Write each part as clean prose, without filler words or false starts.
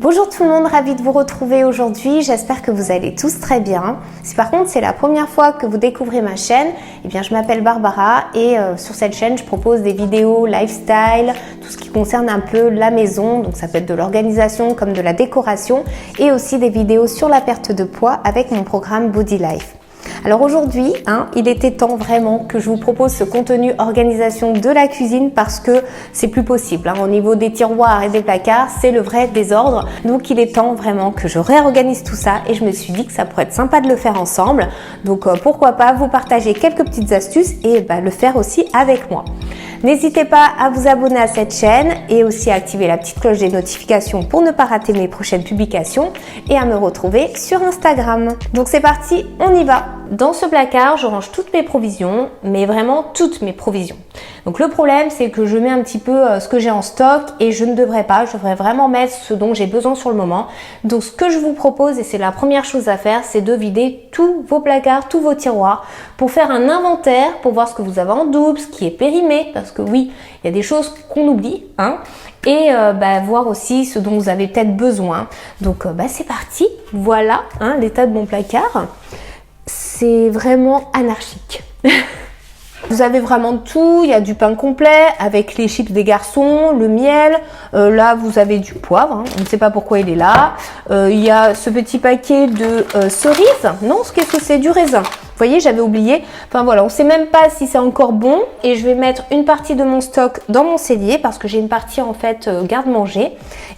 Bonjour tout le monde, ravie de vous retrouver aujourd'hui, j'espère que vous allez tous très bien. Si par contre c'est la première fois que vous découvrez ma chaîne, eh bien je m'appelle Barbara et sur cette chaîne je propose des vidéos lifestyle, tout ce qui concerne un peu la maison, donc ça peut être de l'organisation comme de la décoration et aussi des vidéos sur la perte de poids avec mon programme Body Life. Alors aujourd'hui, il était temps vraiment que je vous propose ce contenu organisation de la cuisine parce que c'est plus possible. Au niveau des tiroirs et des placards, c'est le vrai désordre. Donc il est temps vraiment que je réorganise tout ça et je me suis dit que ça pourrait être sympa de le faire ensemble. Donc pourquoi pas vous partager quelques petites astuces et le faire aussi avec moi. N'hésitez pas à vous abonner à cette chaîne et aussi à activer la petite cloche des notifications pour ne pas rater mes prochaines publications et à me retrouver sur Instagram. Donc c'est parti, on y va! Dans ce placard, je range toutes mes provisions, mais vraiment toutes mes provisions. Donc le problème, c'est que je mets un petit peu ce que j'ai en stock et je ne devrais pas, je devrais vraiment mettre ce dont j'ai besoin sur le moment. Donc ce que je vous propose, et c'est la première chose à faire, c'est de vider tous vos placards, tous vos tiroirs pour faire un inventaire, pour voir ce que vous avez en double, ce qui est périmé, parce que oui, il y a des choses qu'on oublie, et voir aussi ce dont vous avez peut-être besoin. Donc c'est parti, voilà l'état de mon placard. C'est vraiment anarchique. Vous avez vraiment tout, il y a du pain complet avec les chips des garçons, le miel, là vous avez du poivre, on ne sait pas pourquoi il est là. Il y a ce petit paquet de cerises, non, qu'est-ce que c'est? Du raisin. Vous voyez, j'avais oublié. Enfin voilà, on ne sait même pas si c'est encore bon et je vais mettre une partie de mon stock dans mon cellier parce que j'ai une partie en fait garde-manger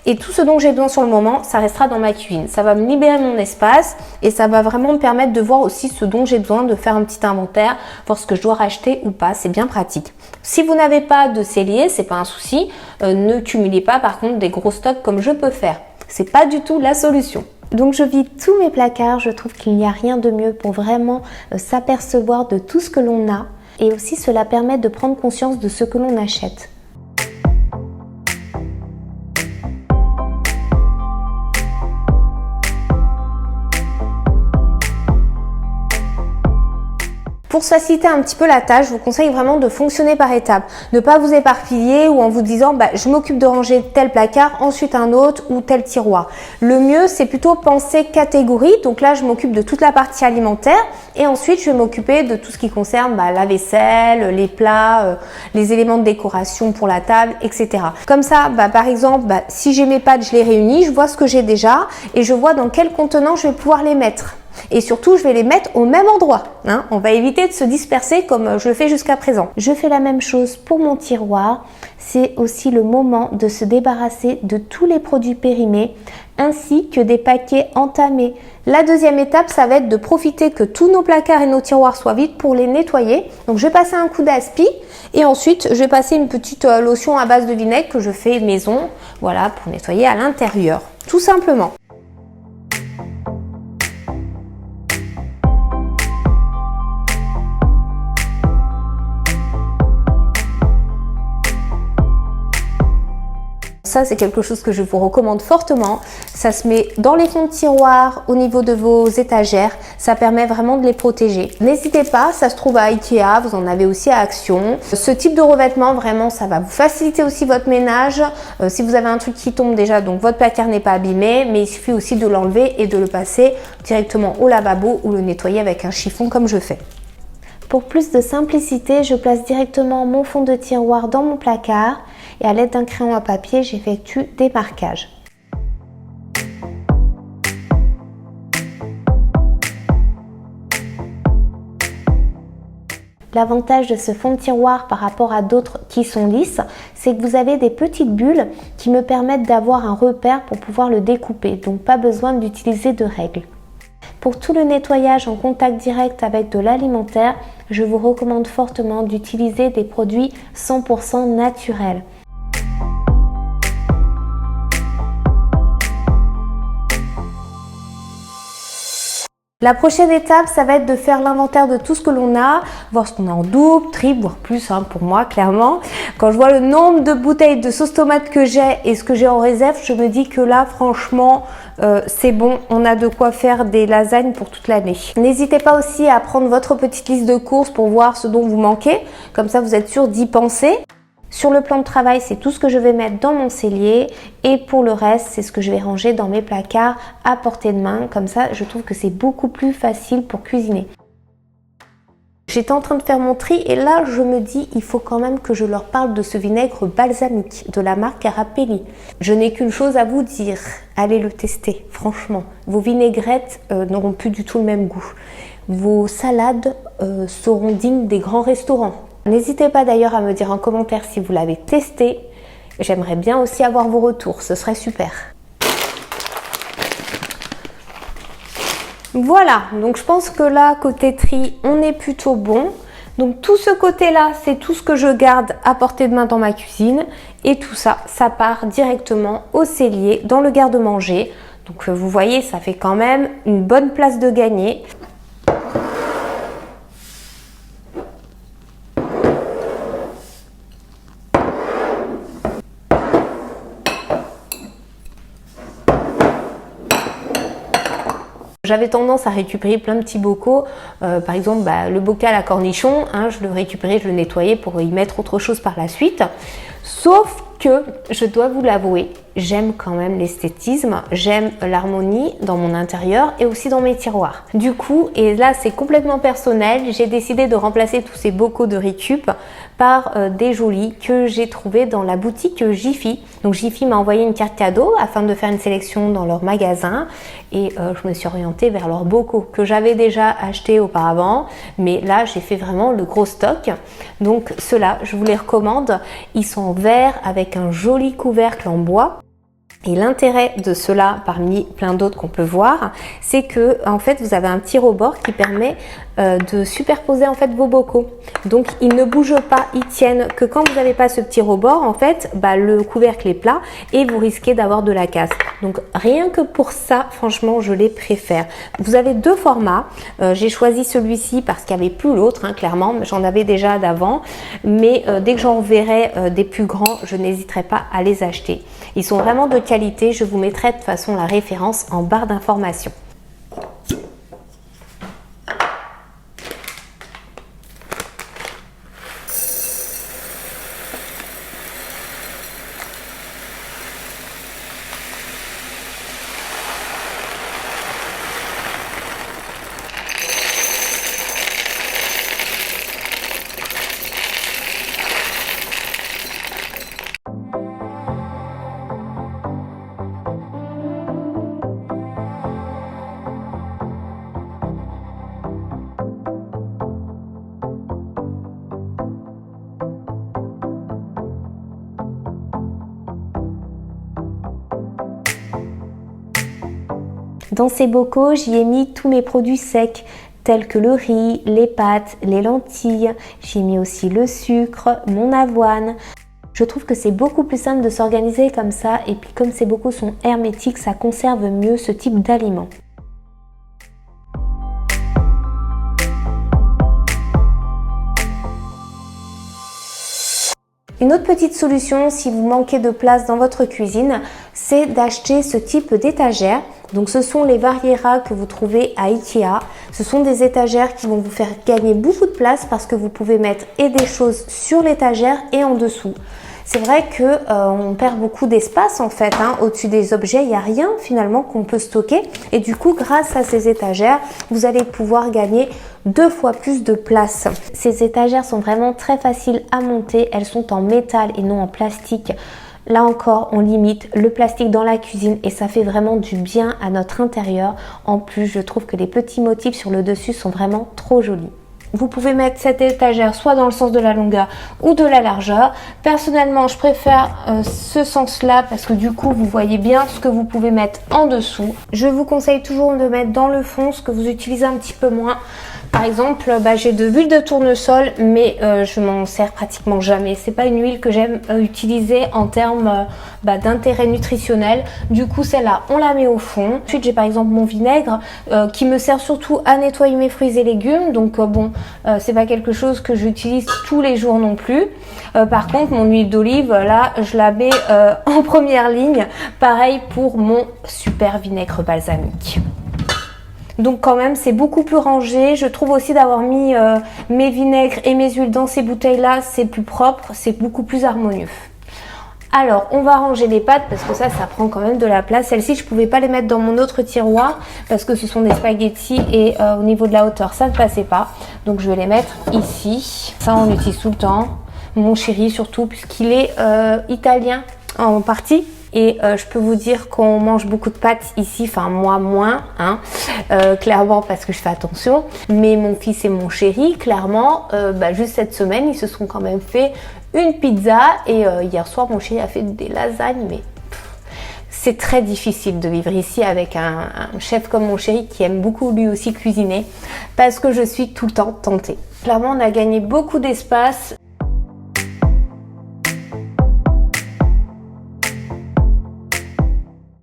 et tout ce dont j'ai besoin sur le moment, ça restera dans ma cuisine. Ça va me libérer mon espace et ça va vraiment me permettre de voir aussi ce dont j'ai besoin, de faire un petit inventaire, voir ce que je dois racheter ou pas, c'est bien pratique. Si vous n'avez pas de cellier, c'est pas un souci, ne cumulez pas par contre des gros stocks comme je peux faire. C'est pas du tout la solution. Donc je vide tous mes placards, je trouve qu'il n'y a rien de mieux pour vraiment s'apercevoir de tout ce que l'on a et aussi cela permet de prendre conscience de ce que l'on achète. Pour faciliter un petit peu la tâche, je vous conseille vraiment de fonctionner par étapes. Ne pas vous éparpiller ou en vous disant je m'occupe de ranger tel placard, ensuite un autre ou tel tiroir. Le mieux, c'est plutôt penser catégorie. Donc là, je m'occupe de toute la partie alimentaire et ensuite, je vais m'occuper de tout ce qui concerne la vaisselle, les plats, les éléments de décoration pour la table, etc. Comme ça, par exemple, si j'ai mes pâtes, je les réunis, je vois ce que j'ai déjà et je vois dans quel contenant je vais pouvoir les mettre. Et surtout, je vais les mettre au même endroit. On va éviter de se disperser comme je le fais jusqu'à présent. Je fais la même chose pour mon tiroir. C'est aussi le moment de se débarrasser de tous les produits périmés ainsi que des paquets entamés. La deuxième étape, ça va être de profiter que tous nos placards et nos tiroirs soient vides pour les nettoyer. Donc, je vais passer un coup d'aspi et ensuite, je vais passer une petite lotion à base de vinaigre que je fais maison, voilà, pour nettoyer à l'intérieur, tout simplement. Ça, c'est quelque chose que je vous recommande fortement. Ça se met dans les fonds de tiroir, au niveau de vos étagères. Ça permet vraiment de les protéger. N'hésitez pas, ça se trouve à Ikea, vous en avez aussi à Action. Ce type de revêtement, vraiment, ça va vous faciliter aussi votre ménage. Si vous avez un truc qui tombe déjà, donc votre placard n'est pas abîmé, mais il suffit aussi de l'enlever et de le passer directement au lavabo ou le nettoyer avec un chiffon comme je fais. Pour plus de simplicité, je place directement mon fond de tiroir dans mon placard et à l'aide d'un crayon à papier, j'effectue des marquages. L'avantage de ce fond de tiroir par rapport à d'autres qui sont lisses, c'est que vous avez des petites bulles qui me permettent d'avoir un repère pour pouvoir le découper, donc pas besoin d'utiliser de règles. Pour tout le nettoyage en contact direct avec de l'alimentaire, je vous recommande fortement d'utiliser des produits 100% naturels. La prochaine étape, ça va être de faire l'inventaire de tout ce que l'on a, voir ce qu'on a en double, triple, voire plus pour moi, clairement. Quand je vois le nombre de bouteilles de sauce tomate que j'ai et ce que j'ai en réserve, je me dis que là, franchement, c'est bon, on a de quoi faire des lasagnes pour toute l'année. N'hésitez pas aussi à prendre votre petite liste de courses pour voir ce dont vous manquez, comme ça vous êtes sûr d'y penser. Sur le plan de travail, c'est tout ce que je vais mettre dans mon cellier et pour le reste, c'est ce que je vais ranger dans mes placards à portée de main. Comme ça, je trouve que c'est beaucoup plus facile pour cuisiner. J'étais en train de faire mon tri et là, je me dis, il faut quand même que je leur parle de ce vinaigre balsamique de la marque Carapelli. Je n'ai qu'une chose à vous dire, allez le tester, franchement. Vos vinaigrettes n'auront plus du tout le même goût. Vos salades seront dignes des grands restaurants. N'hésitez pas d'ailleurs à me dire en commentaire si vous l'avez testé. J'aimerais bien aussi avoir vos retours, ce serait super. Voilà, donc je pense que là, côté tri, on est plutôt bon. Donc tout ce côté-là, c'est tout ce que je garde à portée de main dans ma cuisine. Et tout ça, ça part directement au cellier, dans le garde-manger. Donc vous voyez, ça fait quand même une bonne place de gagner. J'avais tendance à récupérer plein de petits bocaux, par exemple le bocal à cornichons, je le récupérais, je le nettoyais pour y mettre autre chose par la suite. Sauf que, je dois vous l'avouer, j'aime quand même l'esthétisme, j'aime l'harmonie dans mon intérieur et aussi dans mes tiroirs. Du coup, et là c'est complètement personnel, j'ai décidé de remplacer tous ces bocaux de récup par des jolis que j'ai trouvés dans la boutique Jiffy. Donc Jiffy m'a envoyé une carte cadeau afin de faire une sélection dans leur magasin et je me suis orientée vers leurs bocaux que j'avais déjà achetés auparavant, mais là j'ai fait vraiment le gros stock. Donc ceux-là, je vous les recommande, ils sont en verre avec un joli couvercle en bois. Et l'intérêt de cela, parmi plein d'autres qu'on peut voir, c'est que en fait vous avez un petit rebord qui permet de superposer en fait vos bocaux. Donc ils ne bougent pas, ils tiennent que quand vous n'avez pas ce petit rebord, en fait le couvercle est plat et vous risquez d'avoir de la casse. Donc rien que pour ça, franchement, je les préfère. Vous avez deux formats. J'ai choisi celui-ci parce qu'il n'y avait plus l'autre, clairement, j'en avais déjà d'avant. Mais dès que j'en verrai des plus grands, je n'hésiterai pas à les acheter. Ils sont vraiment de qualité, je vous mettrai de toute façon la référence en barre d'information. Dans ces bocaux, j'y ai mis tous mes produits secs, tels que le riz, les pâtes, les lentilles. J'y ai mis aussi le sucre, mon avoine. Je trouve que c'est beaucoup plus simple de s'organiser comme ça et puis comme ces bocaux sont hermétiques, ça conserve mieux ce type d'aliments. Une autre petite solution si vous manquez de place dans votre cuisine, c'est d'acheter ce type d'étagère. Donc ce sont les Variera que vous trouvez à Ikea. Ce sont des étagères qui vont vous faire gagner beaucoup de place parce que vous pouvez mettre et des choses sur l'étagère et en dessous. C'est vrai qu'on perd beaucoup d'espace en fait, au-dessus des objets, il n'y a rien finalement qu'on peut stocker. Et du coup, grâce à ces étagères, vous allez pouvoir gagner 2 fois plus de place. Ces étagères sont vraiment très faciles à monter, elles sont en métal et non en plastique. Là encore, on limite le plastique dans la cuisine et ça fait vraiment du bien à notre intérieur. En plus, je trouve que les petits motifs sur le dessus sont vraiment trop jolis. Vous pouvez mettre cette étagère soit dans le sens de la longueur ou de la largeur. Personnellement, je préfère ce sens-là parce que du coup, vous voyez bien ce que vous pouvez mettre en dessous. Je vous conseille toujours de mettre dans le fond ce que vous utilisez un petit peu moins Par exemple, j'ai de l'huile de tournesol, mais je m'en sers pratiquement jamais. C'est pas une huile que j'aime utiliser en termes d'intérêt nutritionnel. Du coup, celle-là, on la met au fond. Ensuite, j'ai par exemple mon vinaigre qui me sert surtout à nettoyer mes fruits et légumes. Donc c'est pas quelque chose que j'utilise tous les jours non plus. Par contre, mon huile d'olive, là, je la mets en première ligne. Pareil pour mon super vinaigre balsamique. Donc quand même c'est beaucoup plus rangé. Je trouve aussi d'avoir mis mes vinaigres et mes huiles dans ces bouteilles là, c'est plus propre, c'est beaucoup plus harmonieux. Alors on va ranger les pâtes parce que ça prend quand même de la place. Celles-ci je pouvais pas les mettre dans mon autre tiroir parce que ce sont des spaghettis et au niveau de la hauteur ça ne passait pas. Donc je vais les mettre ici. Ça on l'utilise tout le temps. Mon chéri surtout puisqu'il est italien en partie. Et je peux vous dire qu'on mange beaucoup de pâtes ici, enfin moi moins, hein, clairement parce que je fais attention. Mais mon fils et mon chéri, clairement, juste cette semaine, ils se sont quand même fait une pizza. Et hier soir, mon chéri a fait des lasagnes, mais c'est très difficile de vivre ici avec un chef comme mon chéri qui aime beaucoup lui aussi cuisiner parce que je suis tout le temps tentée. Clairement, on a gagné beaucoup d'espace.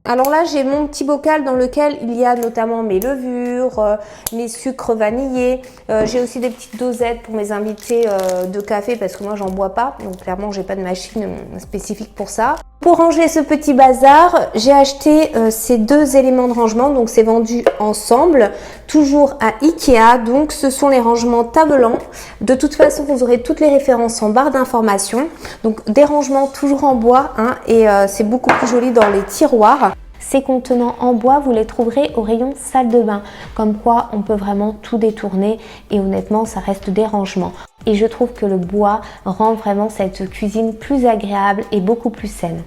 Alors là, j'ai mon petit bocal dans lequel il y a notamment mes levures, mes sucres vanillés. J'ai aussi des petites dosettes pour mes invités de café parce que moi, j'en bois pas. Donc clairement, j'ai pas de machine spécifique pour ça. Pour ranger ce petit bazar, j'ai acheté ces deux éléments de rangement. Donc c'est vendu ensemble, toujours à Ikea. Donc ce sont les rangements tabelants. De toute façon, vous aurez toutes les références en barre d'informations. Donc des rangements toujours en bois, hein, et c'est beaucoup plus joli dans les tiroirs. Ces contenants en bois, vous les trouverez au rayon salle de bain. Comme quoi, on peut vraiment tout détourner et honnêtement, ça reste des rangements. Et je trouve que le bois rend vraiment cette cuisine plus agréable et beaucoup plus saine.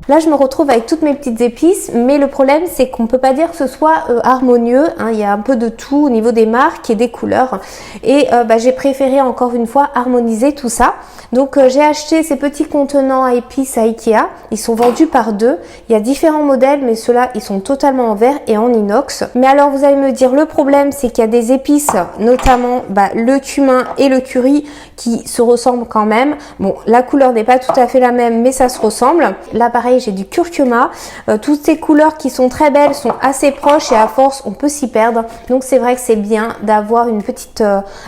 Là, je me retrouve avec toutes mes petites épices, mais le problème, c'est qu'on ne peut pas dire que ce soit harmonieux. Hein. Il y a un peu de tout au niveau des marques et des couleurs. Et j'ai préféré encore une fois harmoniser tout ça. Donc, j'ai acheté ces petits contenants à épices à Ikea. Ils sont vendus par deux. Il y a différents modèles, mais ceux-là, ils sont totalement en verre et en inox. Mais alors, vous allez me dire, le problème, c'est qu'il y a des épices, notamment le cumin et le curry, qui se ressemblent quand même. Bon, la couleur n'est pas tout à fait la même, mais ça se ressemble. Là, pareil, j'ai du curcuma. Toutes ces couleurs qui sont très belles sont assez proches et à force, on peut s'y perdre. Donc, c'est vrai que c'est bien d'avoir une petite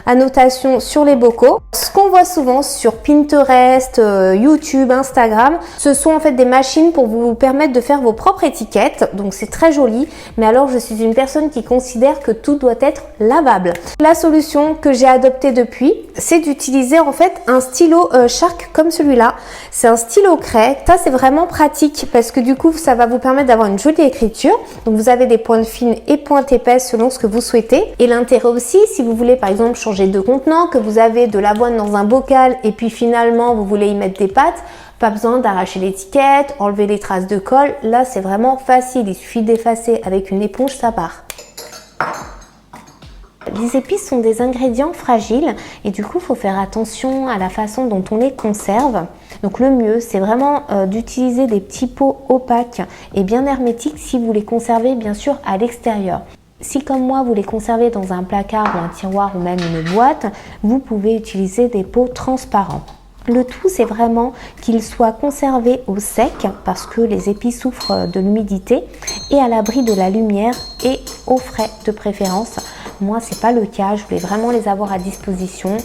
annotation sur les bocaux. Ce qu'on voit souvent sur Pinterest, YouTube, Instagram, ce sont en fait des machines pour vous permettre de faire vos propres étiquettes. Donc, c'est très joli. Mais alors, je suis une personne qui considère que tout doit être lavable. La solution que j'ai adoptée depuis, c'est d'utiliser en fait un stylo Shark comme celui-là. C'est un stylo craie. Ça, c'est vraiment pratique parce que du coup, ça va vous permettre d'avoir une jolie écriture. Donc, vous avez des pointes fines et pointes épaisses selon ce que vous souhaitez. Et l'intérêt aussi, si vous voulez par exemple changer de contenant, que vous avez de l'avoine dans un bocal et puis finalement, vous voulez y mettre des pâtes, pas besoin d'arracher l'étiquette, enlever les traces de colle. Là, c'est vraiment facile. Il suffit d'effacer avec une éponge, ça part. Les épices sont des ingrédients fragiles et du coup, il faut faire attention à la façon dont on les conserve. Donc le mieux, c'est vraiment d'utiliser des petits pots opaques et bien hermétiques si vous les conservez bien sûr à l'extérieur. Si comme moi, vous les conservez dans un placard ou un tiroir ou même une boîte, vous pouvez utiliser des pots transparents. Le tout, c'est vraiment qu'ils soient conservés au sec parce que les épices souffrent de l'humidité et à l'abri de la lumière et au frais de préférence. Moi, c'est pas le cas, je voulais vraiment les avoir à disposition,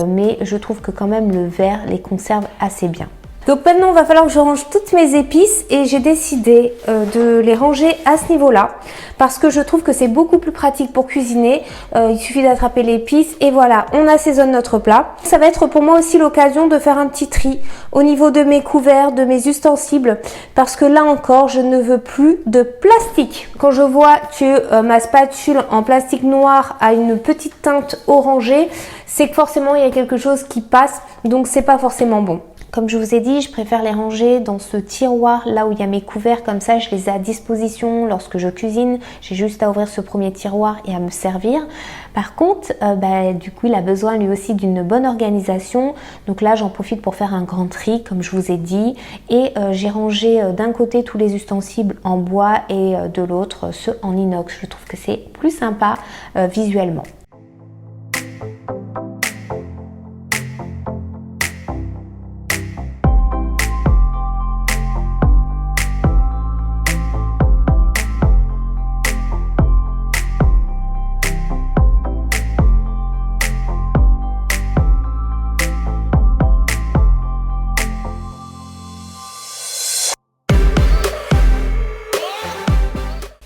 mais je trouve que quand même le verre les conserve assez bien. Donc maintenant, il va falloir que je range toutes mes épices et j'ai décidé de les ranger à ce niveau-là parce que je trouve que c'est beaucoup plus pratique pour cuisiner. Il suffit d'attraper l'épice et voilà, on assaisonne notre plat. Ça va être pour moi aussi l'occasion de faire un petit tri au niveau de mes couverts, de mes ustensiles parce que là encore, je ne veux plus de plastique. Quand je vois que ma spatule en plastique noir a une petite teinte orangée, c'est que forcément, il y a quelque chose qui passe, donc c'est pas forcément bon. Comme je vous ai dit, je préfère les ranger dans ce tiroir là où il y a mes couverts, comme ça je les ai à disposition lorsque je cuisine. J'ai juste à ouvrir ce premier tiroir et à me servir. Par contre, du coup il a besoin lui aussi d'une bonne organisation. Donc là j'en profite pour faire un grand tri comme je vous ai dit. Et j'ai rangé d'un côté tous les ustensiles en bois et de l'autre ceux en inox. Je trouve que c'est plus sympa visuellement.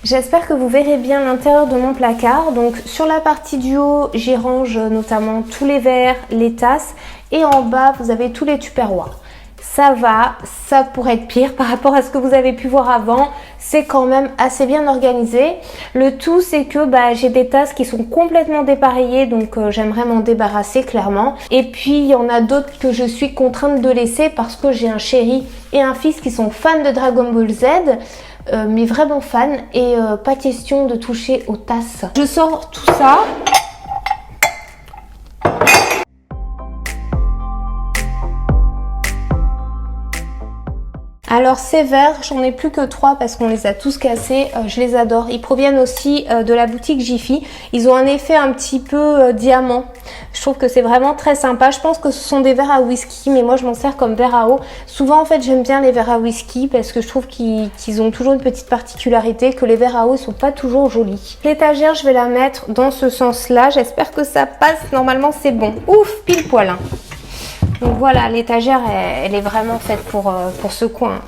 J'espère que vous verrez bien l'intérieur de mon placard. Donc sur la partie du haut, j'y range notamment tous les verres, les tasses et en bas, vous avez tous les tupperwares. Ça va, ça pourrait être pire par rapport à ce que vous avez pu voir avant. C'est quand même assez bien organisé. Le tout, c'est que j'ai des tasses qui sont complètement dépareillées, donc j'aimerais m'en débarrasser clairement. Et puis, il y en a d'autres que je suis contrainte de laisser parce que j'ai un chéri et un fils qui sont fans de Dragon Ball Z. Mais vraiment fans et pas question de toucher aux tasses. Je sors tout ça. Alors ces verres, j'en ai plus que 3 parce qu'on les a tous cassés, je les adore. Ils proviennent aussi de la boutique Jiffy. Ils ont un effet un petit peu diamant. Je trouve que c'est vraiment très sympa. Je pense que ce sont des verres à whisky, mais moi je m'en sers comme verre à eau. Souvent en fait j'aime bien les verres à whisky parce que je trouve qu'ils ont toujours une petite particularité, que les verres à eau ne sont pas toujours jolis. L'étagère, je vais la mettre dans ce sens-là. J'espère que ça passe. Normalement c'est bon. Ouf, pile poil. Hein. Donc voilà, l'étagère, elle est vraiment faite pour ce coin.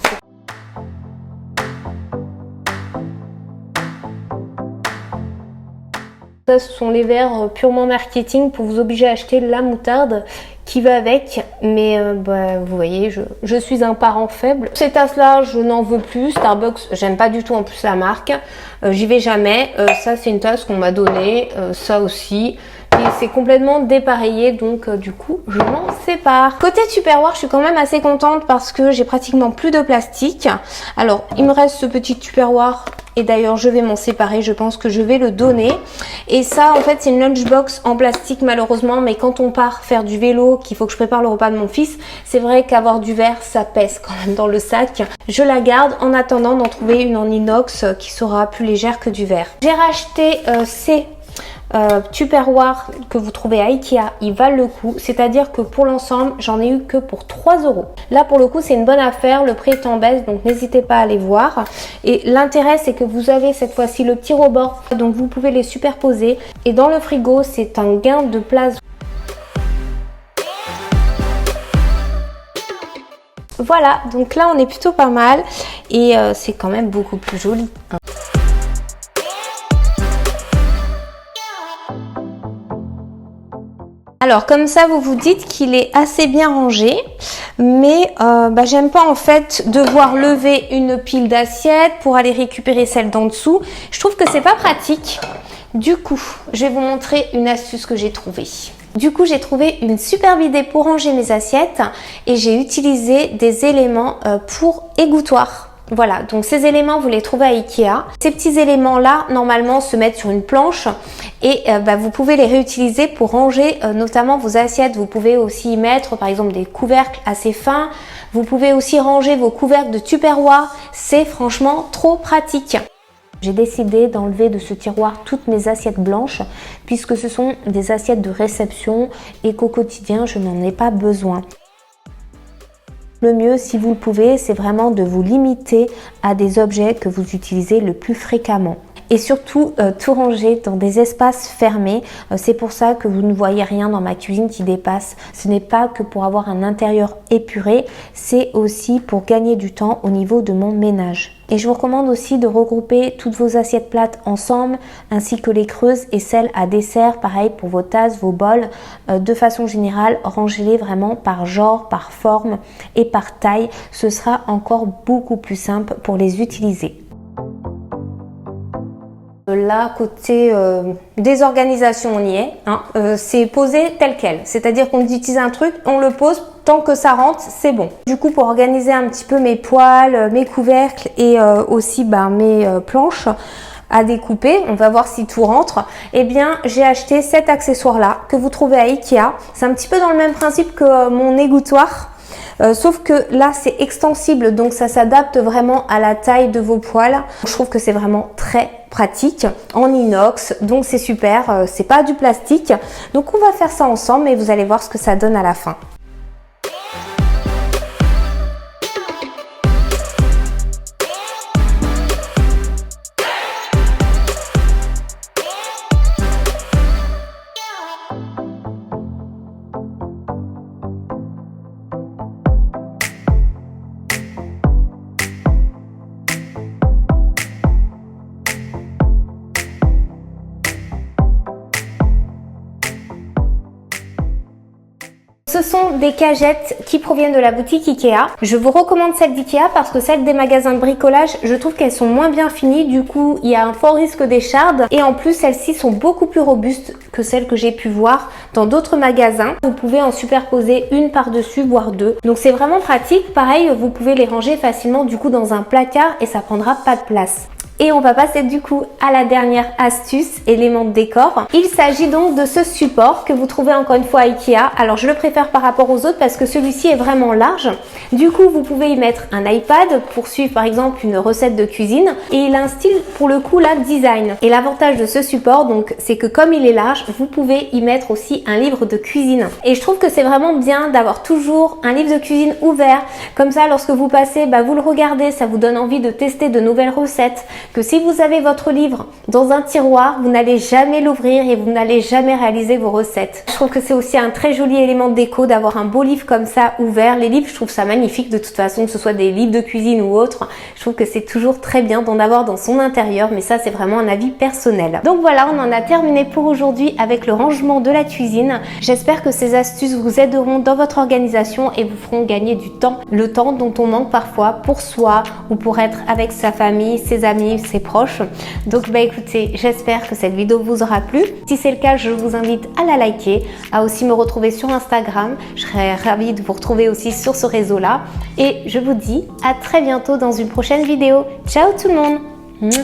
Ça, ce sont les verres purement marketing pour vous obliger à acheter la moutarde qui va avec. Mais vous voyez, je suis un parent faible. Ces tasses-là, je n'en veux plus. Starbucks, j'aime pas du tout en plus la marque. J'y vais jamais. Ça, c'est une tasse qu'on m'a donnée. Ça aussi. Et c'est complètement dépareillé, donc du coup je m'en sépare. Côté tupperware, je suis quand même assez contente parce que j'ai pratiquement plus de plastique. Alors il me reste ce petit tupperware et d'ailleurs je vais m'en séparer, je pense que je vais le donner. Et ça en fait c'est une lunchbox en plastique malheureusement, mais quand on part faire du vélo, qu'il faut que je prépare le repas de mon fils, c'est vrai qu'avoir du verre ça pèse quand même dans le sac. Je la garde en attendant d'en trouver une en inox qui sera plus légère que du verre. J'ai racheté ces tupperware que vous trouvez à Ikea, ils valent le coup, c'est-à-dire que pour l'ensemble j'en ai eu que pour 3 €. Là pour le coup c'est une bonne affaire, le prix est en baisse donc n'hésitez pas à aller voir. Et l'intérêt c'est que vous avez cette fois-ci le petit rebord, donc vous pouvez les superposer et dans le frigo c'est un gain de place. Voilà, donc là on est plutôt pas mal et c'est quand même beaucoup plus joli. Alors comme ça vous vous dites qu'il est assez bien rangé, mais j'aime pas en fait devoir lever une pile d'assiettes pour aller récupérer celle d'en dessous. Je trouve que c'est pas pratique. Du coup, je vais vous montrer une astuce que j'ai trouvée. Du coup, j'ai trouvé une superbe idée pour ranger mes assiettes et j'ai utilisé des éléments pour égouttoir. Voilà, donc ces éléments, vous les trouvez à Ikea. Ces petits éléments-là, normalement, se mettent sur une planche et vous pouvez les réutiliser pour ranger notamment vos assiettes. Vous pouvez aussi y mettre, par exemple, des couvercles assez fins. Vous pouvez aussi ranger vos couvercles de Tupperware. C'est franchement trop pratique. J'ai décidé d'enlever de ce tiroir toutes mes assiettes blanches puisque ce sont des assiettes de réception et qu'au quotidien, je n'en ai pas besoin. Le mieux, si vous le pouvez, c'est vraiment de vous limiter à des objets que vous utilisez le plus fréquemment. Et surtout, tout ranger dans des espaces fermés. C'est pour ça que vous ne voyez rien dans ma cuisine qui dépasse. Ce n'est pas que pour avoir un intérieur épuré, c'est aussi pour gagner du temps au niveau de mon ménage. Et je vous recommande aussi de regrouper toutes vos assiettes plates ensemble, ainsi que les creuses et celles à dessert. Pareil pour vos tasses, vos bols. De façon générale, rangez-les vraiment par genre, par forme et par taille. Ce sera encore beaucoup plus simple pour les utiliser. là, côté désorganisation, on y est. Hein. C'est posé tel quel. C'est-à-dire qu'on utilise un truc, on le pose, tant que ça rentre, c'est bon. Du coup, pour organiser un petit peu mes poêles, mes couvercles et aussi mes planches à découper, on va voir si tout rentre, eh bien j'ai acheté cet accessoire là que vous trouvez à Ikea. C'est un petit peu dans le même principe que mon égouttoir, sauf que là c'est extensible, donc ça s'adapte vraiment à la taille de vos poêles. Je trouve que c'est vraiment très pratique, en inox, donc c'est super, c'est pas du plastique. Donc on va faire ça ensemble et vous allez voir ce que ça donne à la fin. Ce sont des cagettes qui proviennent de la boutique Ikea. Je vous recommande celle d'Ikea parce que celles des magasins de bricolage, je trouve qu'elles sont moins bien finies. Du coup, il y a un fort risque d'écharde. Et en plus, celles-ci sont beaucoup plus robustes que celles que j'ai pu voir dans d'autres magasins. Vous pouvez en superposer une par-dessus, voire deux. Donc c'est vraiment pratique. Pareil, vous pouvez les ranger facilement du coup dans un placard et ça prendra pas de place. Et on va passer du coup à la dernière astuce, élément de décor. Il s'agit donc de ce support que vous trouvez encore une fois à Ikea. Alors je le préfère par rapport aux autres parce que celui-ci est vraiment large. Du coup vous pouvez y mettre un iPad pour suivre par exemple une recette de cuisine. Et il a un style pour le coup là design. Et l'avantage de ce support donc c'est que comme il est large, vous pouvez y mettre aussi un livre de cuisine. Et je trouve que c'est vraiment bien d'avoir toujours un livre de cuisine ouvert. Comme ça lorsque vous passez, vous le regardez, ça vous donne envie de tester de nouvelles recettes. Que si vous avez votre livre dans un tiroir, vous n'allez jamais l'ouvrir et vous n'allez jamais réaliser vos recettes. Je trouve que c'est aussi un très joli élément de déco d'avoir un beau livre comme ça ouvert. Les livres, je trouve ça magnifique de toute façon, que ce soit des livres de cuisine ou autres. Je trouve que c'est toujours très bien d'en avoir dans son intérieur, mais ça c'est vraiment un avis personnel. Donc voilà, on en a terminé pour aujourd'hui avec le rangement de la cuisine. J'espère que ces astuces vous aideront dans votre organisation et vous feront gagner du temps. Le temps dont on manque parfois pour soi ou pour être avec sa famille, ses amis, ses proches. Donc écoutez, j'espère que cette vidéo vous aura plu. Si c'est le cas, je vous invite à la liker, à aussi me retrouver sur Instagram. Je serais ravie de vous retrouver aussi sur ce réseau là. Et je vous dis à très bientôt dans une prochaine vidéo. Ciao tout le monde.